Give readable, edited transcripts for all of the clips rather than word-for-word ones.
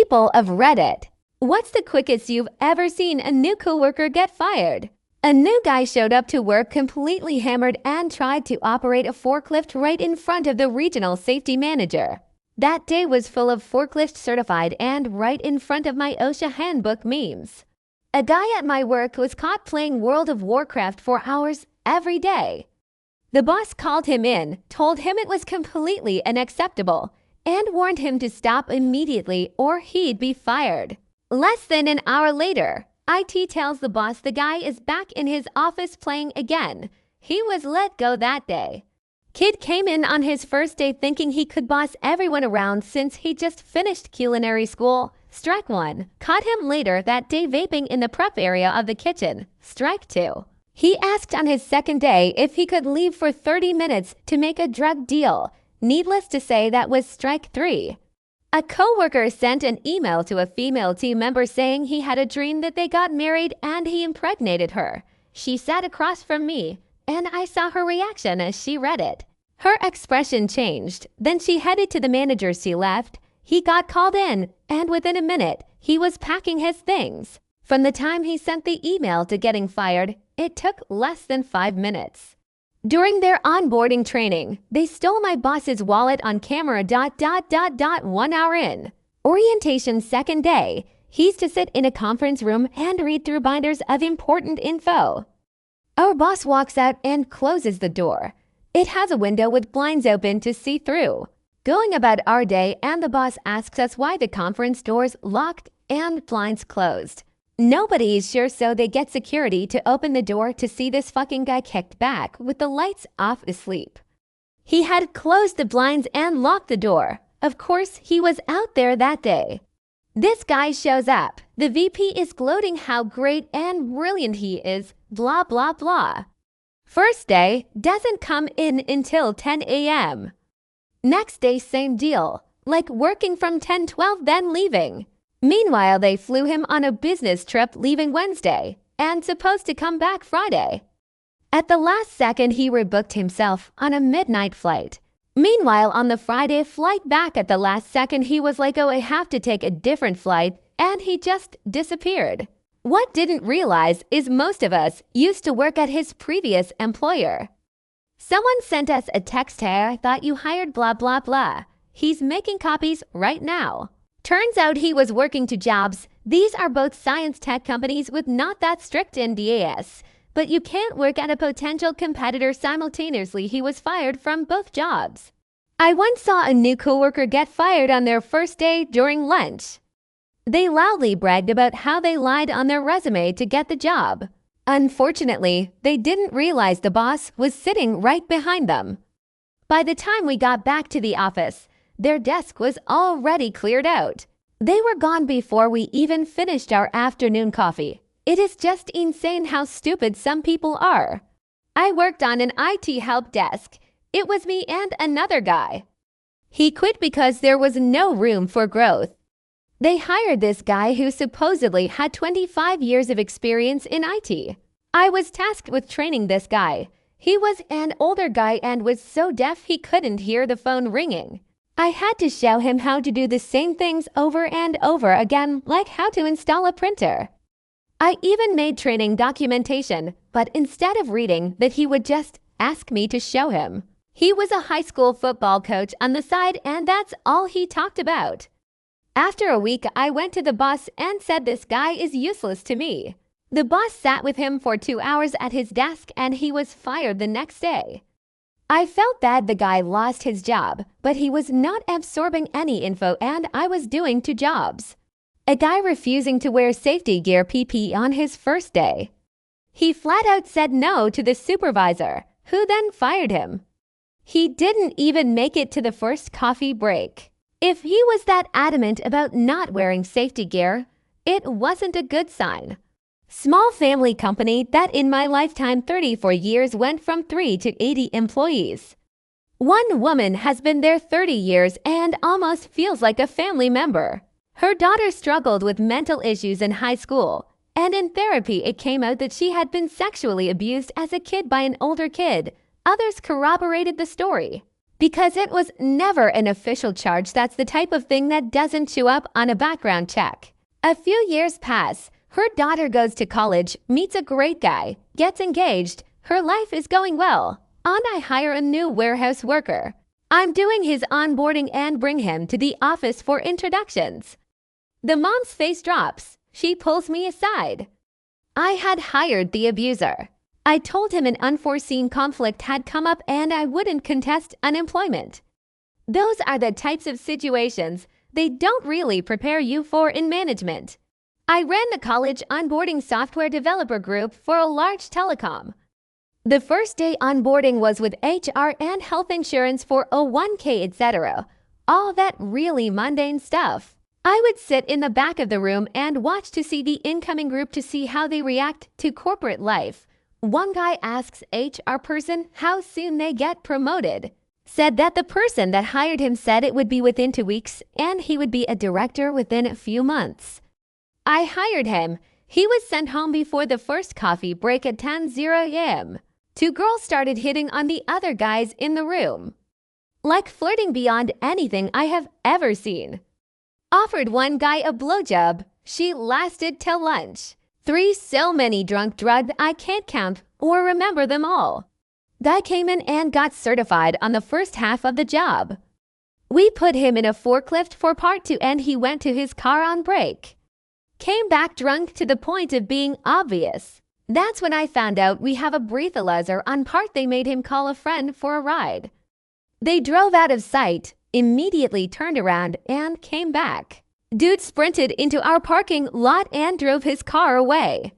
People of Reddit, what's the quickest you've ever seen a new coworker get fired? A new guy showed up to work completely hammered and tried to operate a forklift right in front of the regional safety manager. That day was full of forklift certified and right in front of my OSHA handbook memes. A guy at my work was caught playing World of Warcraft for hours every day. The boss called him in, told him it was completely unacceptable, and warned him to stop immediately or he'd be fired. Less than an hour later, IT tells the boss the guy is back in his office playing again. He was let go that day. Kid came in on his first day thinking he could boss everyone around since he just finished culinary school. Strike 1. Caught him later that day vaping in the prep area of the kitchen. Strike 2. He asked on his second day if he could leave for 30 minutes to make a drug deal. Needless to say, that was strike 3. A coworker sent an email to a female team member saying he had a dream that they got married and he impregnated her. She sat across from me, and I saw her reaction as she read it. Her expression changed. Then she headed to the manager. She left. He got called in, and within a minute, he was packing his things. From the time he sent the email to getting fired, it took less than 5 minutes. During their onboarding training, they stole my boss's wallet on camera. 1 hour in. Orientation second day, he's to sit in a conference room and read through binders of important info. Our boss walks out and closes the door. It has a window with blinds open to see through. Going about our day, and the boss asks us why the conference doors locked and blinds closed. Nobody is sure, so they get security to open the door to see this fucking guy kicked back with the lights off asleep. He had closed the blinds and locked the door. Of course, he was out there that day. This guy shows up. The VP is gloating how great and brilliant he is, blah blah blah. First day, doesn't come in until 10 a.m. Next day, same deal, like working from 10-12 then leaving. Meanwhile, they flew him on a business trip leaving Wednesday and supposed to come back Friday. At the last second, he rebooked himself on a midnight flight. Meanwhile, on the Friday flight back at the last second, he was like, oh, I have to take a different flight, and he just disappeared. What didn't realize is most of us used to work at his previous employer. Someone sent us a text, hey, I thought you hired blah blah blah. He's making copies right now. Turns out he was working 2 jobs. These are both science tech companies with not that strict NDAs. But you can't work at a potential competitor simultaneously. He was fired from both jobs. I once saw a new coworker get fired on their first day during lunch. They loudly bragged about how they lied on their resume to get the job. Unfortunately, they didn't realize the boss was sitting right behind them. By the time we got back to the office, their desk was already cleared out. They were gone before we even finished our afternoon coffee. It is just insane how stupid some people are. I worked on an IT help desk. It was me and another guy. He quit because there was no room for growth. They hired this guy who supposedly had 25 years of experience in IT. I was tasked with training this guy. He was an older guy and was so deaf he couldn't hear the phone ringing. I had to show him how to do the same things over and over again, like how to install a printer. I even made training documentation, but instead of reading that, he would just ask me to show him. He was a high school football coach on the side, and that's all he talked about. After a week, I went to the boss and said this guy is useless to me. The boss sat with him for 2 hours at his desk, and he was fired the next day. I felt bad the guy lost his job, but he was not absorbing any info and I was doing 2 jobs. A guy refusing to wear safety gear (PPE) on his first day. He flat out said no to the supervisor, who then fired him. He didn't even make it to the first coffee break. If he was that adamant about not wearing safety gear, it wasn't a good sign. Small family company that in my lifetime 34 years went from 3 to 80 employees. One woman has been there 30 years and almost feels like a family member. Her daughter struggled with mental issues in high school, and in therapy it came out that she had been sexually abused as a kid by an older kid. Others corroborated the story. Because it was never an official charge. That's the type of thing that doesn't show up on a background check. A few years pass. Her daughter goes to college, meets a great guy, gets engaged. Her life is going well. And I hire a new warehouse worker. I'm doing his onboarding and bring him to the office for introductions. The mom's face drops. She pulls me aside. I had hired the abuser. I told him an unforeseen conflict had come up and I wouldn't contest unemployment. Those are the types of situations they don't really prepare you for in management. I ran the college onboarding software developer group for a large telecom. The first day onboarding was with HR and health insurance for a 1K, etc. All that really mundane stuff. I would sit in the back of the room and watch to see the incoming group to see how they react to corporate life. One guy asks HR person how soon they get promoted. Said that the person that hired him said it would be within 2 weeks and he would be a director within a few months. I hired him. He was sent home before the first coffee break at 10:00 a.m. 2 girls started hitting on the other guys in the room. Like flirting beyond anything I have ever seen. Offered one guy a blowjob. She lasted till lunch. 3 so many drunk drugged I can't count or remember them all. Guy came in and got certified on the first half of the job. We put him in a forklift for part 2 and he went to his car on break. Came back drunk to the point of being obvious. That's when I found out we have a breathalyzer on part. They made him call a friend for a ride. They drove out of sight, immediately turned around and came back. Dude sprinted into our parking lot and drove his car away.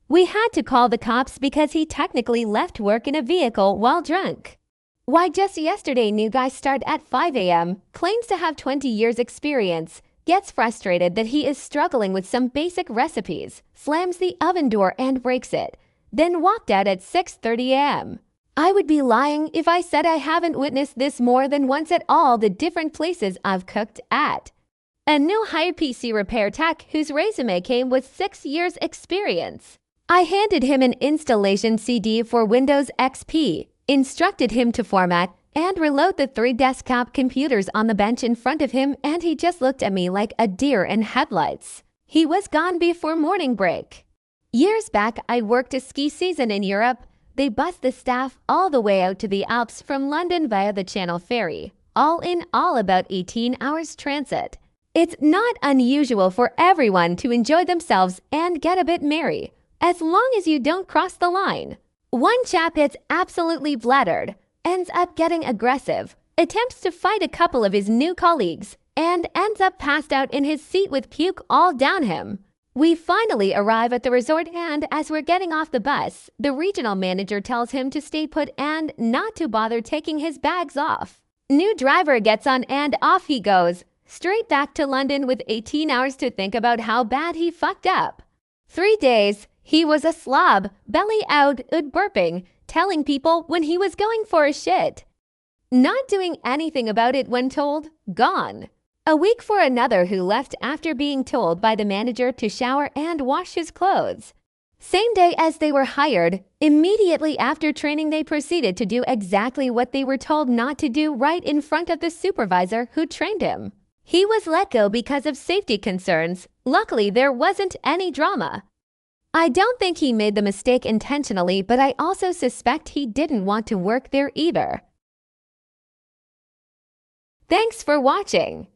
We had to call the cops because he technically left work in a vehicle while drunk. Why just yesterday new guy start at 5 a.m., claims to have 20 years experience, gets frustrated that he is struggling with some basic recipes, slams the oven door and breaks it, then walked out at 6:30 a.m. I would be lying if I said I haven't witnessed this more than once at all the different places I've cooked at. A new hire PC repair tech whose resume came with 6 years experience. I handed him an installation CD for Windows XP, instructed him to format and reload the 3 desktop computers on the bench in front of him, and he just looked at me like a deer in headlights. He was gone before morning break. Years back, I worked a ski season in Europe. They bus the staff all the way out to the Alps from London via the Channel ferry, all in all about 18 hours transit. It's not unusual for everyone to enjoy themselves and get a bit merry, as long as you don't cross the line. One chap gets absolutely bladdered, ends up getting aggressive, attempts to fight a couple of his new colleagues, and ends up passed out in his seat with puke all down him. We finally arrive at the resort and as we're getting off the bus, the regional manager tells him to stay put and not to bother taking his bags off. New driver gets on and off he goes, straight back to London with 18 hours to think about how bad he fucked up. 3 days, he was a slob, belly out, burping, telling people when he was going for a shit. Not doing anything about it when told, gone. A week for another who left after being told by the manager to shower and wash his clothes. Same day as they were hired, immediately after training they proceeded to do exactly what they were told not to do right in front of the supervisor who trained him. He was let go because of safety concerns. Luckily, there wasn't any drama. I don't think he made the mistake intentionally, but I also suspect he didn't want to work there either. Thanks for watching.